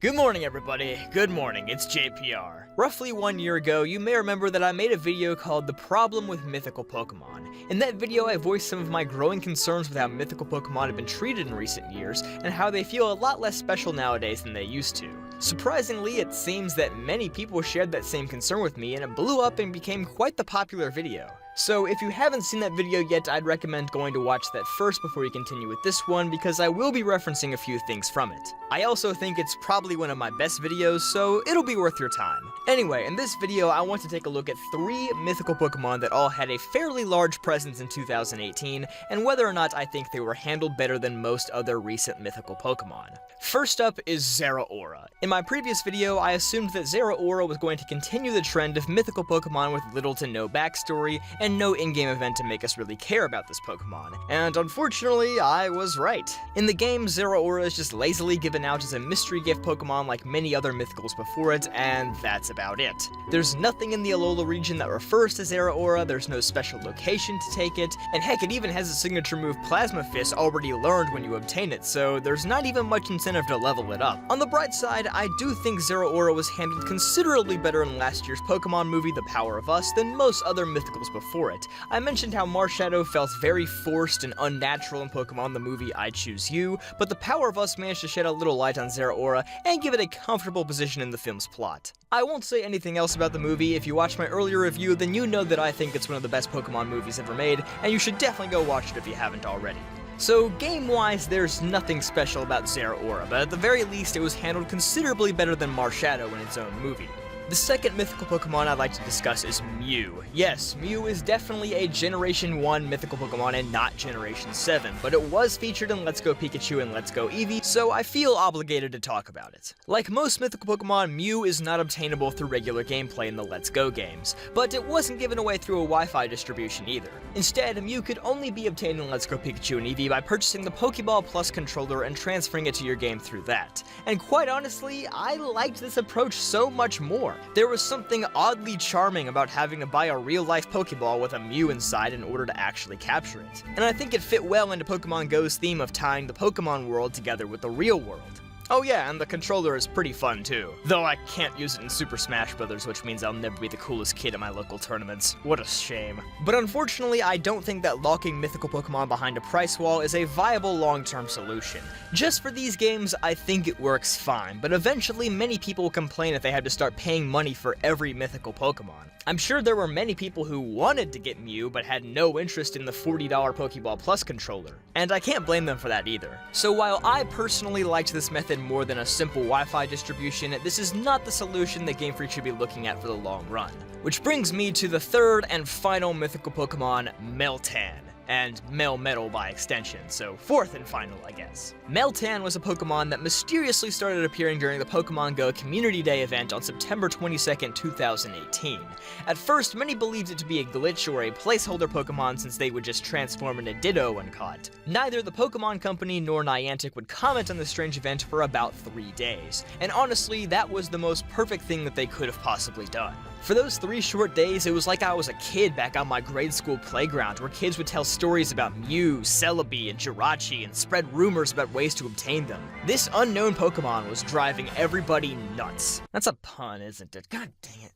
Good morning, everybody. Good morning, it's JPR. Roughly 1 year ago, you may remember that I made a video called The Problem with Mythical Pokemon. In that video, I voiced some of my growing concerns with how mythical Pokemon have been treated in recent years, and how they feel a lot less special nowadays than they used to. Surprisingly, it seems that many people shared that same concern with me, and it blew up and became quite the popular video. So if you haven't seen that video yet, I'd recommend going to watch that first before you continue with this one, because I will be referencing a few things from it. I also think it's probably one of my best videos, so it'll be worth your time. Anyway, in this video, I want to take a look at 3 mythical Pokemon that all had a fairly large presence in 2018, and whether or not I think they were handled better than most other recent mythical Pokemon. First up is Zeraora. In my previous video, I assumed that Zeraora was going to continue the trend of mythical Pokemon with little to no backstory, and no in-game event to make us really care about this Pokemon. And unfortunately, I was right. In the game, Zeraora is just lazily given out as a mystery gift Pokemon like many other mythicals before it, and that's about it. There's nothing in the Alola region that refers to Zeraora, there's no special location to take it, and heck, it even has a signature move Plasma Fist already learned when you obtain it, so there's not even much incentive to level it up. On the bright side, I do think Zeraora was handled considerably better in last year's Pokemon movie The Power of Us than most other mythicals before it. I mentioned how Marshadow felt very forced and unnatural in Pokemon the movie I Choose You, but The Power of Us managed to shed a little light on Zeraora and give it a comfortable position in the film's plot. I won't say anything else about the movie. If you watched my earlier review, then you know that I think it's one of the best Pokemon movies ever made, and you should definitely go watch it if you haven't already. So game-wise, there's nothing special about Zeraora, but at the very least it was handled considerably better than Marshadow in its own movie. The second mythical Pokemon I'd like to discuss is Mew. Yes, Mew is definitely a Generation 1 mythical Pokemon and not Generation 7, but it was featured in Let's Go Pikachu and Let's Go Eevee, so I feel obligated to talk about it. Like most mythical Pokemon, Mew is not obtainable through regular gameplay in the Let's Go games, but it wasn't given away through a Wi-Fi distribution either. Instead, Mew could only be obtained in Let's Go Pikachu and Eevee by purchasing the Pokeball Plus controller and transferring it to your game through that. And quite honestly, I liked this approach so much more. There was something oddly charming about having to buy a real-life Pokeball with a Mew inside in order to actually capture it. And I think it fit well into Pokemon Go's theme of tying the Pokemon world together with the real world. Oh yeah, and the controller is pretty fun too. Though I can't use it in Super Smash Bros., which means I'll never be the coolest kid at my local tournaments. What a shame. But unfortunately, I don't think that locking mythical Pokemon behind a price wall is a viable long-term solution. Just for these games, I think it works fine, but eventually many people will complain if they had to start paying money for every mythical Pokemon. I'm sure there were many people who wanted to get Mew but had no interest in the $40 Pokeball Plus controller, and I can't blame them for that either. So while I personally liked this method more than a simple Wi-Fi distribution, this is not the solution that Game Freak should be looking at for the long run. Which brings me to the third and final mythical Pokemon, Meltan. And Melmetal by extension, so fourth and final, I guess. Meltan was a Pokemon that mysteriously started appearing during the Pokemon Go Community Day event on September 22nd, 2018. At first, many believed it to be a glitch or a placeholder Pokemon since they would just transform into Ditto when caught. Neither the Pokemon Company nor Niantic would comment on the strange event for about 3 days, and honestly, that was the most perfect thing that they could have possibly done. For those 3 short days, it was like I was a kid back on my grade school playground where kids would tell stories about Mew, Celebi, and Jirachi and spread rumors about ways to obtain them. This unknown Pokemon was driving everybody nuts. That's a pun, isn't it? God dang it.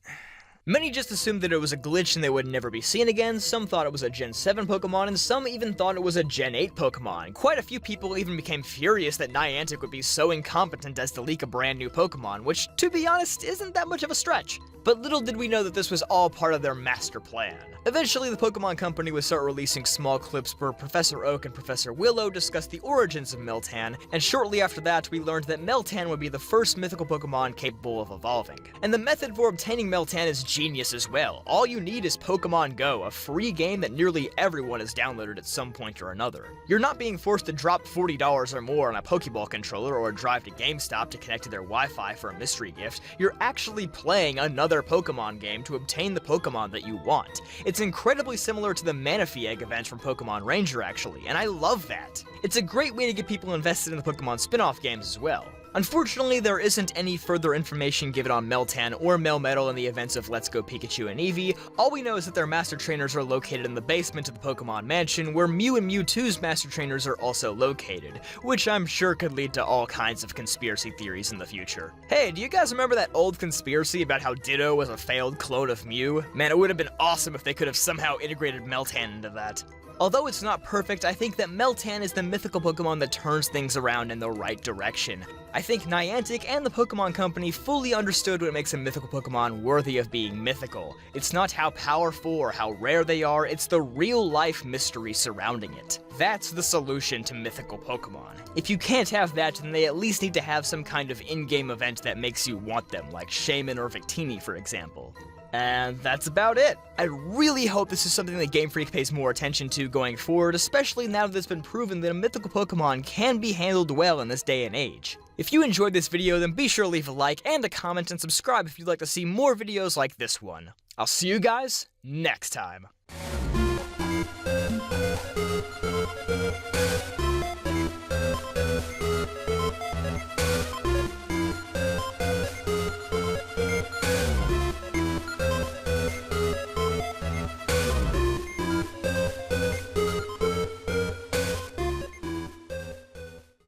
Many just assumed that it was a glitch and they would never be seen again, some thought it was a Gen 7 Pokemon, and some even thought it was a Gen 8 Pokemon. Quite a few people even became furious that Niantic would be so incompetent as to leak a brand new Pokemon, which, to be honest, isn't that much of a stretch. But little did we know that this was all part of their master plan. Eventually, the Pokemon Company would start releasing small clips where Professor Oak and Professor Willow discussed the origins of Meltan, and shortly after that, we learned that Meltan would be the first mythical Pokemon capable of evolving. And the method for obtaining Meltan is genius as well. All you need is Pokemon Go, a free game that nearly everyone has downloaded at some point or another. You're not being forced to drop $40 or more on a Pokeball controller or drive to GameStop to connect to their Wi-Fi for a mystery gift. You're actually playing another Pokemon game to obtain the Pokemon that you want. It's incredibly similar to the Manaphy Egg event from Pokemon Ranger actually, and I love that. It's a great way to get people invested in the Pokemon spin-off games as well. Unfortunately, there isn't any further information given on Meltan or Melmetal in the events of Let's Go Pikachu and Eevee. All we know is that their Master Trainers are located in the basement of the Pokemon Mansion, where Mew and Mewtwo's Master Trainers are also located, which I'm sure could lead to all kinds of conspiracy theories in the future. Hey, do you guys remember that old conspiracy about how Ditto was a failed clone of Mew? Man, it would have been awesome if they could have somehow integrated Meltan into that. Although it's not perfect, I think that Meltan is the mythical Pokemon that turns things around in the right direction. I think Niantic and the Pokemon Company fully understood what makes a mythical Pokemon worthy of being mythical. It's not how powerful or how rare they are, it's the real-life mystery surrounding it. That's the solution to mythical Pokemon. If you can't have that, then they at least need to have some kind of in-game event that makes you want them, like Shaman or Victini, for example. And that's about it. I really hope this is something that Game Freak pays more attention to going forward, especially now that it's been proven that a mythical Pokemon can be handled well in this day and age. If you enjoyed this video, then be sure to leave a like and a comment and subscribe if you'd like to see more videos like this one. I'll see you guys next time.